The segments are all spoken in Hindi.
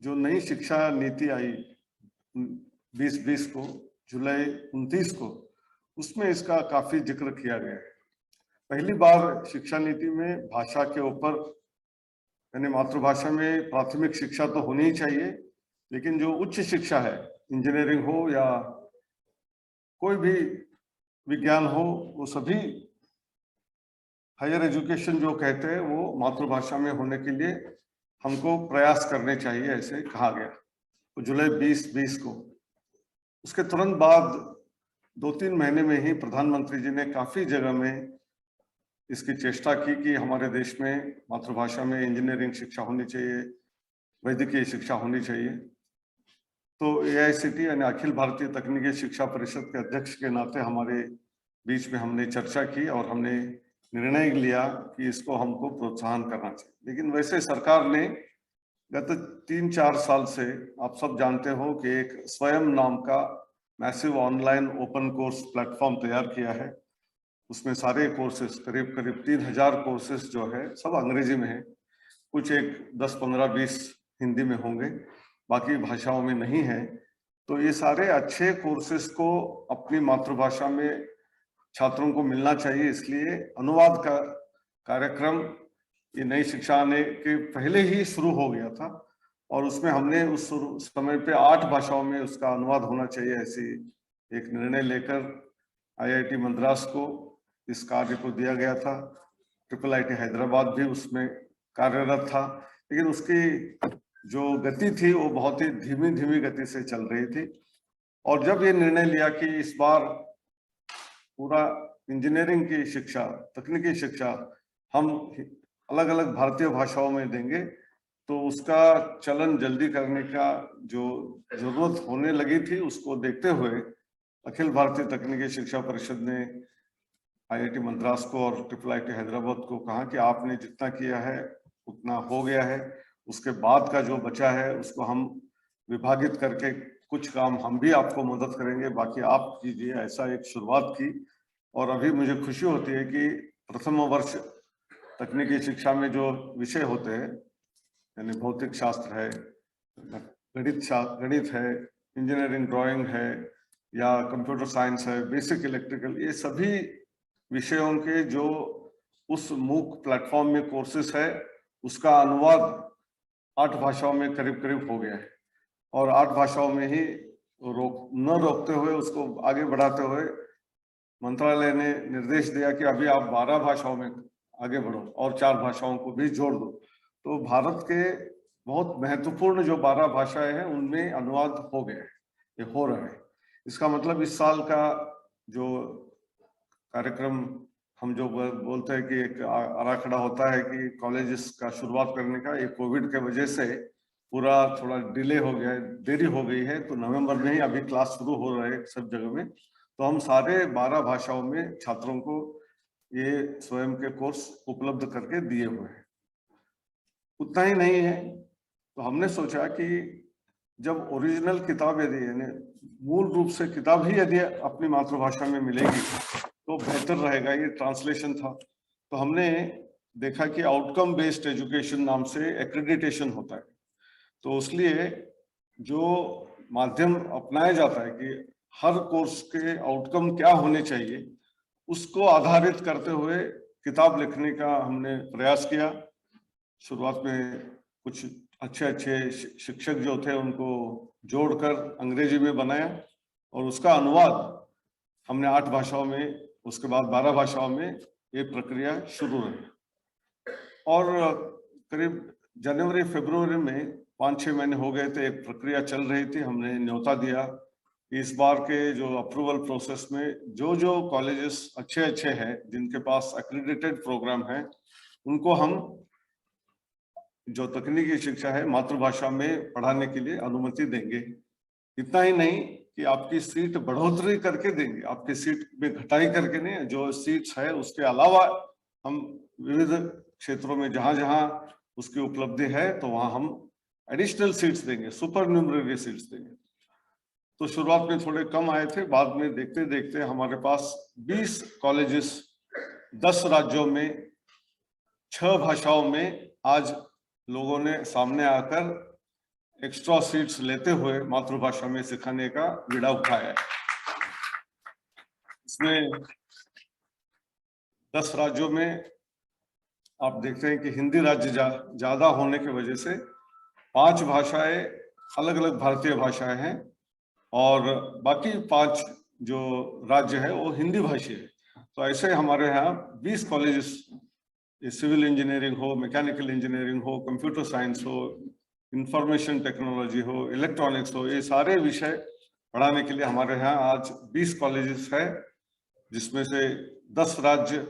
जो नई शिक्षा नीति आई 2020 को, जुलाई 29 को, उसमें इसका काफी जिक्र किया गया है। पहली बार शिक्षा नीति में भाषा के ऊपर, यानी मातृभाषा में प्राथमिक शिक्षा तो होनी ही चाहिए, लेकिन जो उच्च शिक्षा है, इंजीनियरिंग हो या कोई भी विज्ञान हो, वो सभी हायर एजुकेशन जो कहते हैं वो मातृभाषा में होने के लिए हमको प्रयास करने चाहिए, ऐसे कहा गया तो जुलाई 2020 को। उसके तुरंत बाद 2-3 महीने में ही प्रधानमंत्री जी ने काफी जगह में इसकी चेष्टा की कि हमारे देश में मातृभाषा में इंजीनियरिंग शिक्षा होनी चाहिए, वैद्यकीय शिक्षा होनी चाहिए। तो AICTE यानी अखिल भारतीय तकनीकी शिक्षा परिषद के अध्यक्ष के नाते हमारे बीच में हमने चर्चा की और हमने निर्णय लिया कि इसको हमको प्रोत्साहन करना चाहिए। लेकिन वैसे सरकार ने गत 3-4 साल से, आप सब जानते हो कि एक स्वयं नाम का massive online open course platform तैयार किया है। उसमें सारे कोर्सेज, करीब 3000 कोर्सेज जो है सब अंग्रेजी में है, कुछ एक 10, 15, 20 हिंदी में होंगे, बाकी भाषाओं में नहीं है। तो ये सारे अच्छे कोर्सेज को अपनी मातृभाषा में छात्रों को मिलना चाहिए, इसलिए अनुवाद का कार्यक्रम ये नई शिक्षा आने के पहले ही शुरू हो गया था और उसमें हमने उस समय पे 8 भाषाओं में उसका अनुवाद होना चाहिए, ऐसी एक निर्णय लेकर IIT मद्रास को इस कार्य को दिया गया था। IIIT हैदराबाद भी उसमें कार्यरत था, लेकिन उसकी जो गति थी वो बहुत ही धीमी गति से चल रही थी। और जब ये निर्णय लिया कि इस बार पूरा इंजीनियरिंग की शिक्षा, तकनीकी शिक्षा हम अलग अलग भारतीय भाषाओं में देंगे, तो उसका चलन जल्दी करने का जो जरूरत होने लगी थी, उसको देखते हुए अखिल भारतीय तकनीकी शिक्षा परिषद ने IIT मद्रास को और IIIT हैदराबाद को कहा कि आपने जितना किया है उतना हो गया है, उसके बाद का जो बचा है उसको हम विभागित करके कुछ काम हम भी आपको मदद करेंगे, बाकी आप कीजिए, ऐसा एक शुरुआत की। और अभी मुझे खुशी होती है कि प्रथम वर्ष तकनीकी शिक्षा में जो विषय होते हैं, यानी भौतिक शास्त्र है, गणित है, इंजीनियरिंग ड्राइंग है या कंप्यूटर साइंस है, बेसिक इलेक्ट्रिकल, ये सभी विषयों के जो उस मूक प्लेटफॉर्म में कोर्सेस है उसका अनुवाद 8 भाषाओं में करीब हो गया है। और 8 भाषाओं में ही न रोकते हुए, उसको आगे बढ़ाते हुए मंत्रालय ने निर्देश दिया कि अभी आप 12 भाषाओं में आगे बढ़ो और 4 भाषाओं को भी जोड़ दो। तो भारत के बहुत महत्वपूर्ण जो 12 भाषाएं हैं उनमें अनुवाद हो गया है, ये हो रहा है। इसका मतलब इस साल का जो कार्यक्रम हम जो बोलते हैं कि एक आराखड़ा होता है कि कॉलेजेस का शुरुआत करने का, ये कोविड के वजह से पूरा थोड़ा डिले हो गया है, देरी हो गई है। तो नवंबर में ही अभी क्लास शुरू हो रहा है सब जगह में। तो हम सारे 12 भाषाओं में छात्रों को ये स्वयं के कोर्स उपलब्ध करके दिए हुए हैं। उतना ही नहीं है, तो हमने सोचा कि जब ओरिजिनल किताब यदि, यानी मूल रूप से किताब ही यदि अपनी मातृभाषा में मिलेगी तो बेहतर रहेगा। ये ट्रांसलेशन था, तो हमने देखा कि आउटकम बेस्ड एजुकेशन नाम से एक्रेडिटेशन होता है, तो उसलिए जो माध्यम अपनाया जाता है कि हर कोर्स के आउटकम क्या होने चाहिए, उसको आधारित करते हुए किताब लिखने का हमने प्रयास किया। शुरुआत में कुछ अच्छे शिक्षक जो थे उनको जोड़कर अंग्रेजी में बनाया और उसका अनुवाद हमने 8 भाषाओं में, उसके बाद 12 भाषाओं में ये प्रक्रिया शुरू रही। और करीब जनवरी फरवरी में 5-6 महीने हो गए थे, एक प्रक्रिया चल रही थी। हमने न्योता दिया इस बार के जो अप्रूवल प्रोसेस में जो कॉलेजेस अच्छे हैं जिनके पास एक्रेडिटेड प्रोग्राम है, उनको हम जो तकनीकी शिक्षा है मातृभाषा में पढ़ाने के लिए अनुमति देंगे। इतना ही नहीं कि आपकी सीट बढ़ोतरी करके देंगे, आपकी सीट में घटाई करके नहीं, जो सीट्स है उसके अलावा हम विविध क्षेत्रों में जहां जहां उसकी उपलब्धि है तो वहां हम एडिशनल सीट्स देंगे, सुपर न्यूमररी सीट्स देंगे। तो शुरुआत में थोड़े कम आए थे, बाद में देखते देखते हमारे पास 20 कॉलेजेस 10 राज्यों में 6 भाषाओं में आज लोगों ने सामने आकर एक्स्ट्रा सीट्स लेते हुए मातृभाषा में सिखाने का बीड़ा उठाया है। इसमें 10 राज्यों में आप देखते हैं कि हिंदी राज्य ज्यादा होने की वजह से 5 भाषाएं अलग अलग भारतीय भाषाएं हैं और बाकी 5 जो राज्य है वो हिंदी भाषी है। तो ऐसे हमारे यहाँ 20 कॉलेजेस, सिविल इंजीनियरिंग हो, मैकेनिकल इंजीनियरिंग हो, कंप्यूटर साइंस हो, इंफॉर्मेशन टेक्नोलॉजी हो, इलेक्ट्रॉनिक्स हो, ये सारे विषय पढ़ाने के लिए हमारे यहाँ आज 20 कॉलेजेस है, जिसमें से 10 राज्य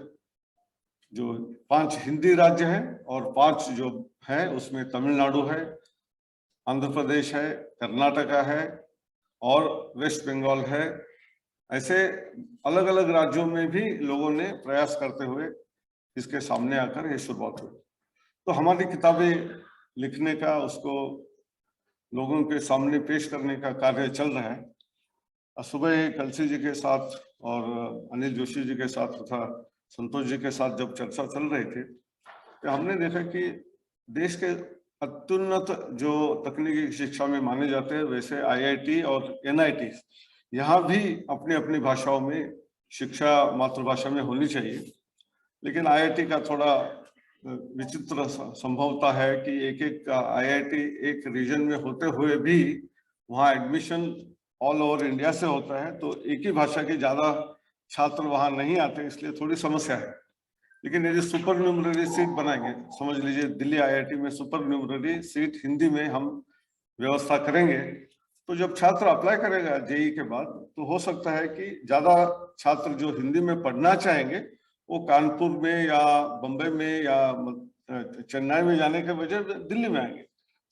जो 5 हिंदी राज्य हैं और 5 जो है उसमें तमिलनाडु है, आंध्र प्रदेश है, कर्नाटका है और वेस्ट बंगाल है। ऐसे अलग अलग राज्यों में भी लोगों ने प्रयास करते हुए इसके सामने आकर ये शुरुआत हुई। तो हमारी किताबें लिखने का, उसको लोगों के सामने पेश करने का कार्य चल रहा है। सुबह कलसी जी के साथ और अनिल जोशी जी के साथ तथा संतोष जी के साथ जब चर्चा चल रही थी तो हमने देखा कि देश के अत्युन्नत जो तकनीकी शिक्षा में माने जाते हैं वैसे आईआईटी और एनआईटी यहाँ भी अपनी अपनी भाषाओं में शिक्षा मातृभाषा में होनी चाहिए। लेकिन आईआईटी का थोड़ा विचित्र संभवता है कि एक आईआईटी एक रीजन में होते हुए भी वहाँ एडमिशन ऑल ओवर इंडिया से होता है, तो एक ही भाषा के ज्यादा छात्र वहाँ नहीं आते, इसलिए थोड़ी समस्या है। लेकिन यदि सुपर न्यूमररी सीट बनाएंगे, समझ लीजिए दिल्ली आईआईटी में सुपर न्यूमररी सीट हिंदी में हम व्यवस्था करेंगे, तो जब छात्र अप्लाई करेगा जेई के बाद तो हो सकता है कि ज्यादा छात्र जो हिंदी में पढ़ना चाहेंगे वो कानपुर में या बम्बई में या चेन्नई में जाने के बजाय दिल्ली में आएंगे।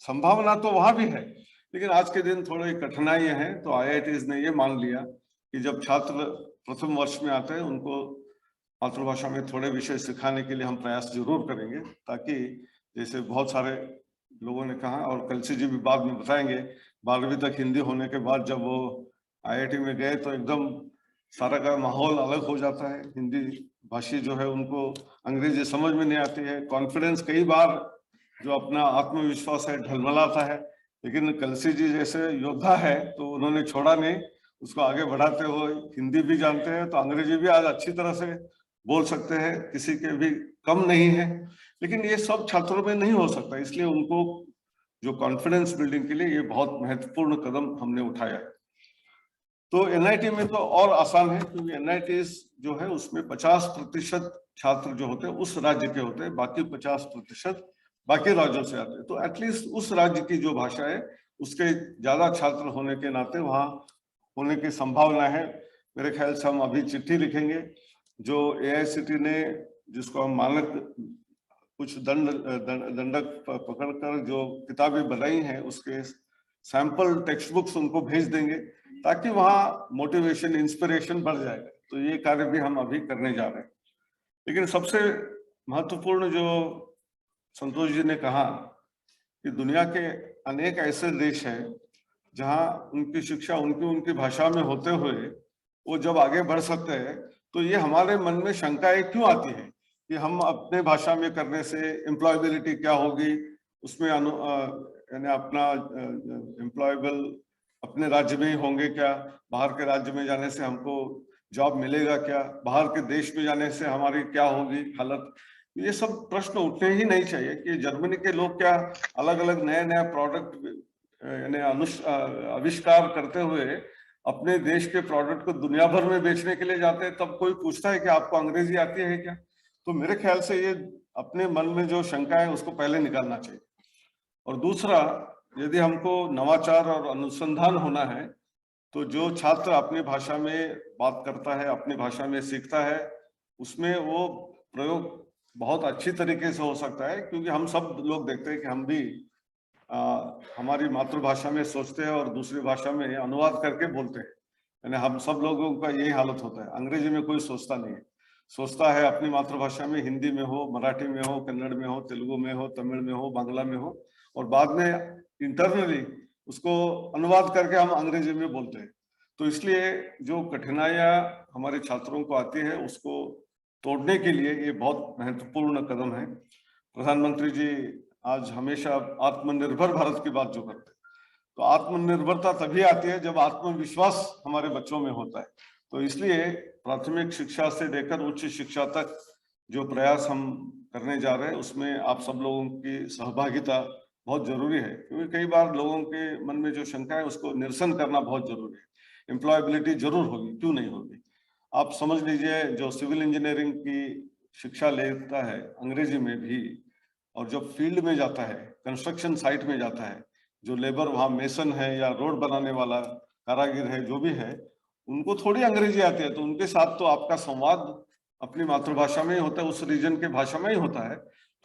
संभावना तो वहां भी है, लेकिन आज के दिन थोड़ी कठिनाइयां हैं। तो आईआईटीज ने ये मान लिया कि जब छात्र प्रथम वर्ष में आते हैं उनको मातृभाषा में थोड़े विषय सिखाने के लिए हम प्रयास जरूर करेंगे, ताकि जैसे बहुत सारे लोगों ने कहा और कलसी जी भी बाद में बताएंगे, 12वीं तक हिंदी होने के बाद जब वो आईआईटी में गए तो एकदम सारा का माहौल अलग हो जाता है। हिंदी भाषी जो है उनको अंग्रेजी समझ में नहीं आती है, कॉन्फिडेंस कई बार जो अपना आत्मविश्वास है ढलमलाता है। लेकिन कलसी जी जैसे योद्धा है तो उन्होंने छोड़ा नहीं, उसको आगे बढ़ाते हुए हिंदी भी जानते हैं तो अंग्रेजी भी आज अच्छी तरह से बोल सकते हैं, किसी के भी कम नहीं है। लेकिन ये सब छात्रों में नहीं हो सकता, इसलिए उनको जो कॉन्फिडेंस बिल्डिंग के लिए ये बहुत महत्वपूर्ण कदम हमने उठाया। तो एनआईटी में तो और आसान है, क्योंकि एनआईटी जो है उसमें 50% छात्र जो होते हैं उस राज्य के होते हैं, बाकी 50% बाकी राज्यों से आते हैं। तो एटलीस्ट उस राज्य की जो भाषा है उसके ज्यादा छात्र होने के नाते वहाँ होने की संभावना है। मेरे ख्याल से हम अभी चिट्ठी लिखेंगे जो एआईसीटी ने, जिसको हम मानक कुछ दंडक पकड़कर जो किताबें बनाई हैं उसके सैंपल टेक्स्ट बुक्स उनको भेज देंगे, ताकि वहाँ मोटिवेशन इंस्पिरेशन बढ़ जाएगा। तो ये कार्य भी हम अभी करने जा रहे हैं। लेकिन सबसे महत्वपूर्ण जो संतोष जी ने कहा कि दुनिया के अनेक ऐसे देश हैं जहाँ उनकी शिक्षा उनकी भाषा में होते हुए वो जब आगे बढ़ सकते हैं, तो ये हमारे मन में शंकाएं क्यों आती है कि हम अपने भाषा में करने से एम्प्लॉयबिलिटी क्या होगी, उसमें यानी अपना एम्प्लॉयबल अपने राज्य में ही होंगे क्या, बाहर के राज्य में जाने से हमको जॉब मिलेगा क्या, बाहर के देश में जाने से हमारी क्या होगी हालत। ये सब प्रश्न उठने ही नहीं चाहिए कि जर्मनी के लोग क्या अलग अलग नया नया प्रोडक्ट यानी आविष्कार करते हुए अपने देश के प्रोडक्ट को दुनिया भर में बेचने के लिए जाते हैं, तब कोई पूछता है कि आपको अंग्रेजी आती है क्या। तो मेरे ख्याल से ये अपने मन में जो शंका है उसको पहले निकालना चाहिए। और दूसरा, यदि हमको नवाचार और अनुसंधान होना है तो जो छात्र अपनी भाषा में बात करता है, अपनी भाषा में सीखता है, उसमें वो प्रयोग बहुत अच्छी तरीके से हो सकता है। क्योंकि हम सब लोग देखते हैं कि हम भी हमारी मातृभाषा में सोचते हैं और दूसरी भाषा में अनुवाद करके बोलते हैं। यानी हम सब लोगों का यही हालत होता है। अंग्रेजी में कोई सोचता नहीं है, सोचता है अपनी मातृभाषा में, हिंदी में हो, मराठी में हो, कन्नड़ में हो, तेलुगु में हो, तमिल में हो, बांग्ला में हो, और बाद में इंटरनली उसको अनुवाद करके हम अंग्रेजी में बोलते हैं। तो इसलिए जो कठिनाइयां हमारे छात्रों को आती है उसको तोड़ने के लिए ये बहुत महत्वपूर्ण कदम है। प्रधानमंत्री जी आज हमेशा आत्मनिर्भर भारत की बात जो करते हैं, तो आत्मनिर्भरता तभी आती है जब आत्मविश्वास हमारे बच्चों में होता है। तो इसलिए प्राथमिक शिक्षा से लेकर उच्च शिक्षा तक जो प्रयास हम करने जा रहे हैं उसमें आप सब लोगों की सहभागिता बहुत जरूरी है, क्योंकि कई बार लोगों के मन में जो शंका है उसको निरसन करना बहुत जरूरी है। एम्प्लॉयबिलिटी जरूर होगी, क्यों नहीं होगी। आप समझ लीजिए, जो सिविल इंजीनियरिंग की शिक्षा लेता है अंग्रेजी में भी, और जब फील्ड में जाता है, कंस्ट्रक्शन साइट में जाता है, जो लेबर वहाँ मेसन है या रोड बनाने वाला कारागिर है, जो भी है, उनको थोड़ी अंग्रेजी आती है, तो उनके साथ तो आपका संवाद अपनी मातृभाषा में ही होता है, उस रीजन के भाषा में ही होता है।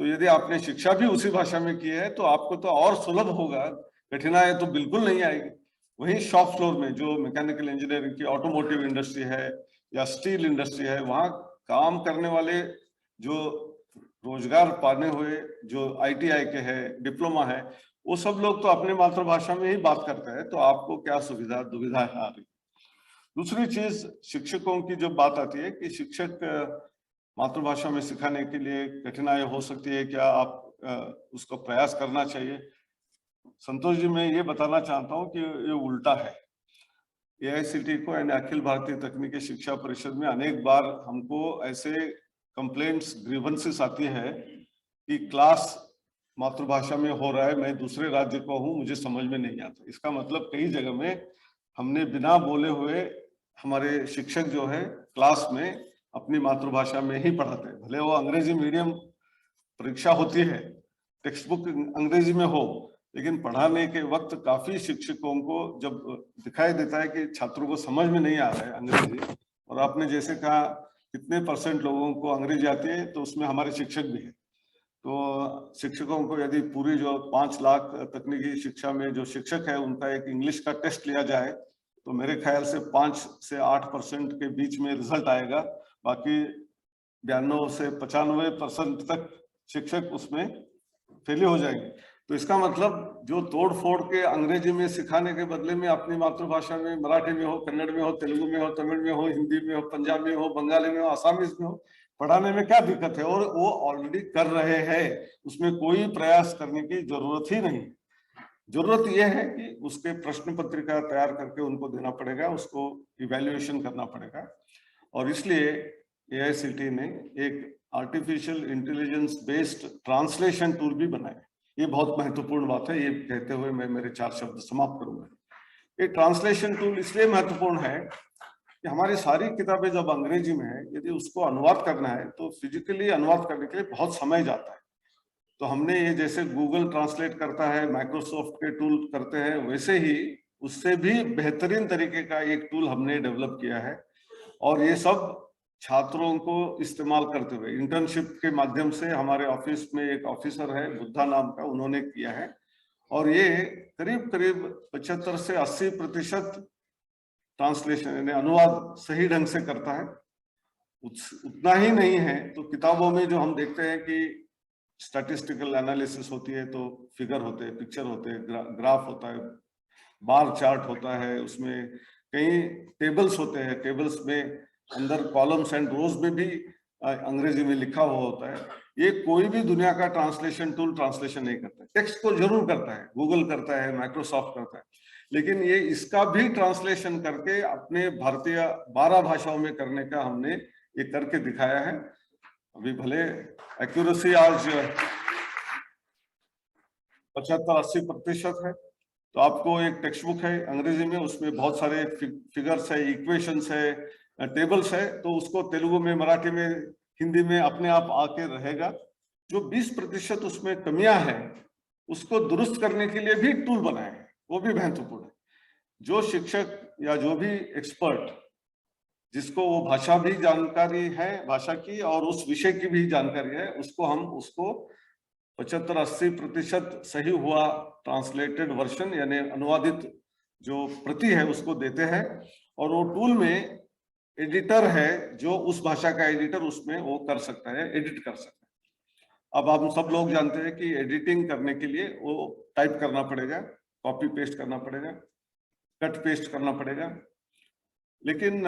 तो यदि आपने शिक्षा भी उसी भाषा में की है तो आपको तो और सुलभ होगा, कठिनाई तो बिल्कुल नहीं आएगी। वहीं शॉप फ्लोर में जो मैकेनिकल इंजीनियरिंग की ऑटोमोटिव इंडस्ट्री है या स्टील इंडस्ट्री है, वहाँ काम करने वाले जो रोजगार पाने हुए जो ITI के है, डिप्लोमा है, वो सब लोग तो अपने मातृभाषा में ही बात करते हैं, तो आपको क्या सुविधा दुविधा आ रही। दूसरी चीज, शिक्षकों की जब बात आती है कि शिक्षक मातृभाषा में सिखाने के लिए कठिनाई हो सकती है, क्या आप उसको प्रयास करना चाहिए। संतोष जी, मैं ये बताना चाहता हूँ कि ये उल्टा है। AICTE को यानी अखिल भारतीय तकनीकी शिक्षा परिषद में अनेक बार हमको ऐसे कंप्लेंट्स, ग्रीवेंसेस आती है कि क्लास मातृभाषा में हो रहा है, मैं दूसरे राज्य को हूँ, मुझे समझ में नहीं आता। इसका मतलब कई जगह में हमने बिना बोले हुए हमारे शिक्षक जो है क्लास में अपनी मातृभाषा में ही पढ़ाते हैं, भले वो अंग्रेजी मीडियम परीक्षा होती है, टेक्स्ट बुक अंग्रेजी में हो, लेकिन पढ़ाने के वक्त काफी शिक्षकों को जब दिखाई देता है कि छात्रों को समझ में नहीं आ रहा है अंग्रेजी, और आपने जैसे कहा कितने % लोगों को अंग्रेजी आती है, तो उसमें हमारे शिक्षक भी है। तो शिक्षकों को यदि पूरी जो 5 लाख तकनीकी शिक्षा में जो शिक्षक है उनका एक इंग्लिश का टेस्ट लिया जाए, तो मेरे ख्याल से 5 से 8% के बीच में रिजल्ट आएगा। बाकी 92 से 95% तक शिक्षक उसमें फेल हो जाएंगे। तो इसका मतलब जो तोड़ फोड़ के अंग्रेजी में सिखाने के बदले में अपनी मातृभाषा में, मराठी में हो, कन्नड़ में हो, तेलुगु में हो, तमिल में हो, हिंदी में हो, पंजाबी में हो, बंगाली में हो, आसामीज में हो, पढ़ाने में क्या दिक्कत है। और वो ऑलरेडी कर रहे हैं, उसमें कोई प्रयास करने की जरूरत ही नहीं। जरूरत यह है कि उसके प्रश्न पत्रिका तैयार करके उनको देना पड़ेगा, उसको इवैल्यूएशन करना पड़ेगा। और इसलिए AICTE ने एक artificial intelligence based translation tool भी बनाया। ये बहुत महत्वपूर्ण बात है। ये कहते हुए मैं मेरे 4 शब्द समाप्त करूंगा। ये ट्रांसलेशन टूल इसलिए महत्वपूर्ण है कि हमारी सारी किताबें जब अंग्रेजी में है, यदि उसको अनुवाद करना है तो फिजिकली अनुवाद करने के लिए बहुत समय जाता है। तो हमने ये जैसे गूगल ट्रांसलेट करता है, माइक्रोसॉफ्ट के टूल करते हैं, वैसे ही उससे भी बेहतरीन तरीके का एक टूल हमने डेवलप किया है। और ये सब छात्रों को इस्तेमाल करते हुए इंटर्नशिप के माध्यम से, हमारे ऑफिस में एक ऑफिसर है बुद्धा नाम का, उन्होंने किया है। और ये करीब करीब 75 से 80% ट्रांसलेशन यानी अनुवाद सही ढंग से करता है। उतना ही नहीं है तो किताबों में जो हम देखते हैं कि स्टैटिस्टिकल एनालिसिस होती है, तो फिगर होते हैं, पिक्चर होते हैं, ग्राफ होता है, बार चार्ट होता है, उसमें कई टेबल्स होते हैं, टेबल्स में अंदर कॉलम्स एंड रोज में भी अंग्रेजी में लिखा हुआ होता है। ये कोई भी दुनिया का ट्रांसलेशन टूल ट्रांसलेशन नहीं करता है। टेक्स्ट को जरूर करता है, गूगल करता है, माइक्रोसॉफ्ट करता है, लेकिन ये इसका भी ट्रांसलेशन करके अपने भारतीय 12 भाषाओं में करने का हमने ये करके दिखाया है। अभी भले एक्यूरेसी आज 75-80% है, तो आपको एक टेक्स्ट बुक है अंग्रेजी में, उसमें बहुत सारे फिगर्स है, इक्वेशंस है, टेबल्स है, तो उसको तेलुगु में, मराठी में, हिंदी में अपने आप आके रहेगा। जो 20% उसमें कमियां हैं उसको दुरुस्त करने के लिए भी टूल बनाए हैं, वो भी महत्वपूर्ण है। जो शिक्षक या जो भी एक्सपर्ट जिसको वो भाषा भी जानकारी है, भाषा की और उस विषय की भी जानकारी है, उसको 75-80% सही हुआ ट्रांसलेटेड वर्जन यानी अनुवादित जो प्रति है उसको देते हैं। और वो टूल में एडिटर है, जो उस भाषा का एडिटर उसमें वो कर सकता है, एडिट कर सकता है। अब हम सब लोग जानते हैं कि एडिटिंग करने के लिए वो टाइप करना पड़ेगा, कॉपी पेस्ट करना पड़ेगा, कट पेस्ट करना पड़ेगा। लेकिन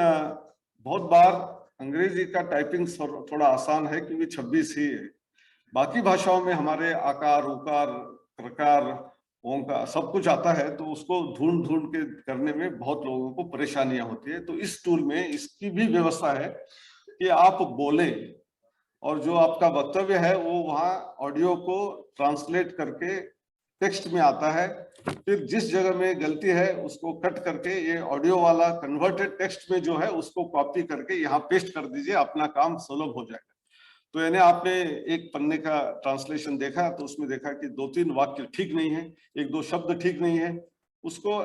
बहुत बार अंग्रेजी का टाइपिंग थोड़ा आसान है क्योंकि 26 ही है। बाकी भाषाओं में हमारे आकार, उकार, प्रकार ओम का सब कुछ आता है, तो उसको ढूंढ ढूंढ के करने में बहुत लोगों को परेशानियां होती है। तो इस टूल में इसकी भी व्यवस्था है कि आप बोले और जो आपका वक्तव्य है वो वहाँ ऑडियो को ट्रांसलेट करके टेक्स्ट में आता है। फिर जिस जगह में गलती है उसको कट करके ये ऑडियो वाला कन्वर्टेड टेक्स्ट में जो है उसको कॉपी करके यहाँ पेस्ट कर दीजिए, अपना काम सुलभ हो जाएगा। तो यानी आपने एक पन्ने का ट्रांसलेशन देखा तो उसमें देखा कि 2-3 वाक्य ठीक नहीं है, 1-2 शब्द ठीक नहीं है, उसको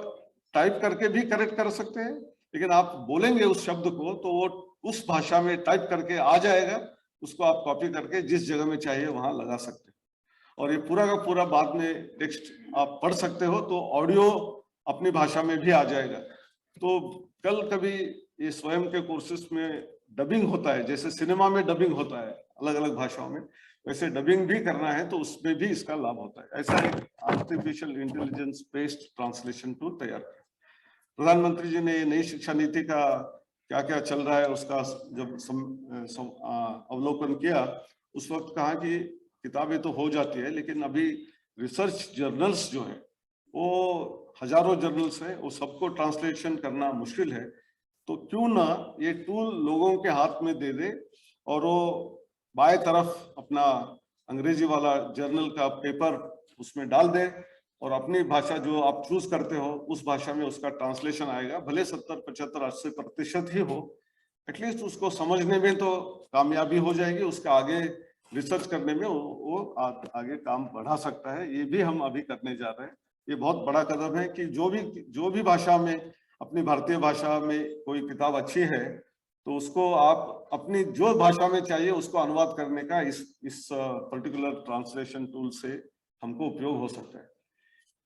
टाइप करके भी करेक्ट कर सकते हैं, लेकिन आप बोलेंगे उस शब्द को तो वो उस भाषा में टाइप करके आ जाएगा, उसको आप कॉपी करके जिस जगह में चाहिए वहां लगा सकते हैं। और ये पूरा का पूरा बाद में टेक्स्ट आप पढ़ सकते हो, तो ऑडियो अपनी भाषा में भी आ जाएगा। तो कल कभी ये स्वयं के कोर्सेस में डबिंग होता है, जैसे सिनेमा में डबिंग होता है अलग अलग भाषाओं में, वैसे डबिंग भी करना है तो उसमें भी इसका लाभ होता है। ऐसा एक artificial intelligence based translation tool तैयार किया। प्रधानमंत्री जी ने नई शिक्षा नीति का क्या क्या चल रहा है उसका जब अवलोकन किया, उस वक्त कहा कि किताबें तो हो जाती है, लेकिन अभी रिसर्च जर्नल्स जो है वो हजारों जर्नल्स हैं, वो सबको ट्रांसलेशन करना मुश्किल है। तो क्यों ना ये टूल लोगों के हाथ में दे दे और वो बाएं तरफ अपना अंग्रेजी वाला जर्नल का पेपर उसमें डाल दे और अपनी भाषा जो आप चूज करते हो उस भाषा में उसका ट्रांसलेशन आएगा, भले 70, 75, 80% ही हो, एटलीस्ट उसको समझने में तो कामयाबी हो जाएगी, उसका आगे रिसर्च करने में वो आगे काम बढ़ा सकता है। ये भी हम अभी करने जा रहे हैं। ये बहुत बड़ा कदम है कि जो भी भाषा में, अपनी भारतीय भाषा में कोई किताब अच्छी है तो उसको आप अपनी जो भाषा में चाहिए उसको अनुवाद करने का इस पर्टिकुलर ट्रांसलेशन टूल से हमको उपयोग हो सकता है।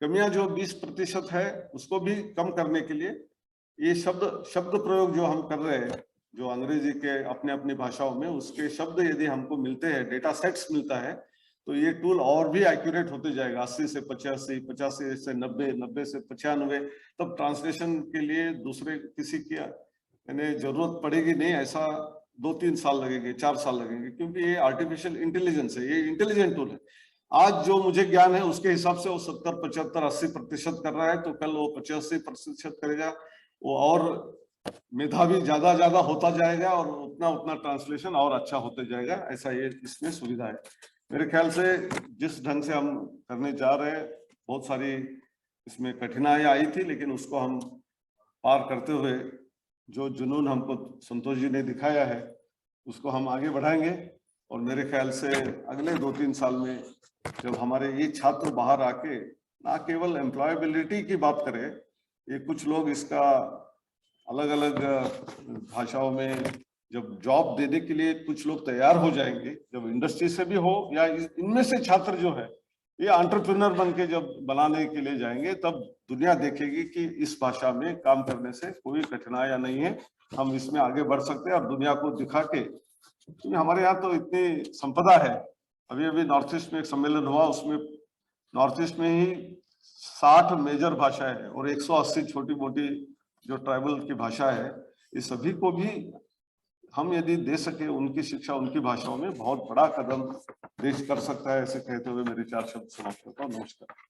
कमियां जो 20% है उसको भी कम करने के लिए ये शब्द प्रयोग जो हम कर रहे हैं, जो अंग्रेजी के अपने अपनी भाषाओं में उसके शब्द यदि हमको मिलते हैं, डेटा सेट्स मिलता है, तो ये टूल और भी एक्यूरेट होते जाएगा। 80 से 85, 85 से 90, 90 से 95, तब ट्रांसलेशन के लिए दूसरे किसी की यानी जरूरत पड़ेगी नहीं। ऐसा 2-3 साल लगेंगे, 4 साल लगेंगे, क्योंकि ये आर्टिफिशियल इंटेलिजेंस है, ये इंटेलिजेंट टूल है। आज जो मुझे ज्ञान है उसके हिसाब से वो 70, 75, 80% कर रहा है, तो कल वो 85% करेगा। वो और मेधावी ज्यादा होता जाएगा और उतना उतना ट्रांसलेशन और अच्छा होते जाएगा। ऐसा ये इसमें सुविधा है। मेरे ख्याल से जिस ढंग से हम करने जा रहे हैं, बहुत सारी इसमें कठिनाइयां आई थी, लेकिन उसको हम पार करते हुए जो जुनून हमको संतोष जी ने दिखाया है उसको हम आगे बढ़ाएंगे। और मेरे ख्याल से अगले 2-3 साल में जब हमारे ये छात्र बाहर आके ना केवल एम्प्लॉयबिलिटी की बात करें, ये कुछ लोग इसका अलग अलग भाषाओं में जब जॉब देने के लिए कुछ लोग तैयार हो जाएंगे, जब इंडस्ट्री से भी हो या इनमें से छात्र जो है ये एंटरप्रेन्योर बन के जब बनाने के लिए जाएंगे, तब दुनिया देखेगी कि इस भाषा में काम करने से कोई कठिनाइयां नहीं है, हम इसमें आगे बढ़ सकते हैं और दुनिया को दिखा के। क्योंकि हमारे यहाँ तो इतनी संपदा है। अभी अभी नॉर्थ ईस्ट में एक सम्मेलन हुआ, उसमें नॉर्थ ईस्ट में ही 60 मेजर भाषाएं हैं और 180 छोटी मोटी जो ट्राइबल की भाषा है, ये सभी को भी हम यदि दे सके उनकी शिक्षा उनकी भाषाओं में, बहुत बड़ा कदम देश कर सकता है। ऐसे कहते हुए मेरे 4 शब्द समाप्त करता हूँ। नमस्कार।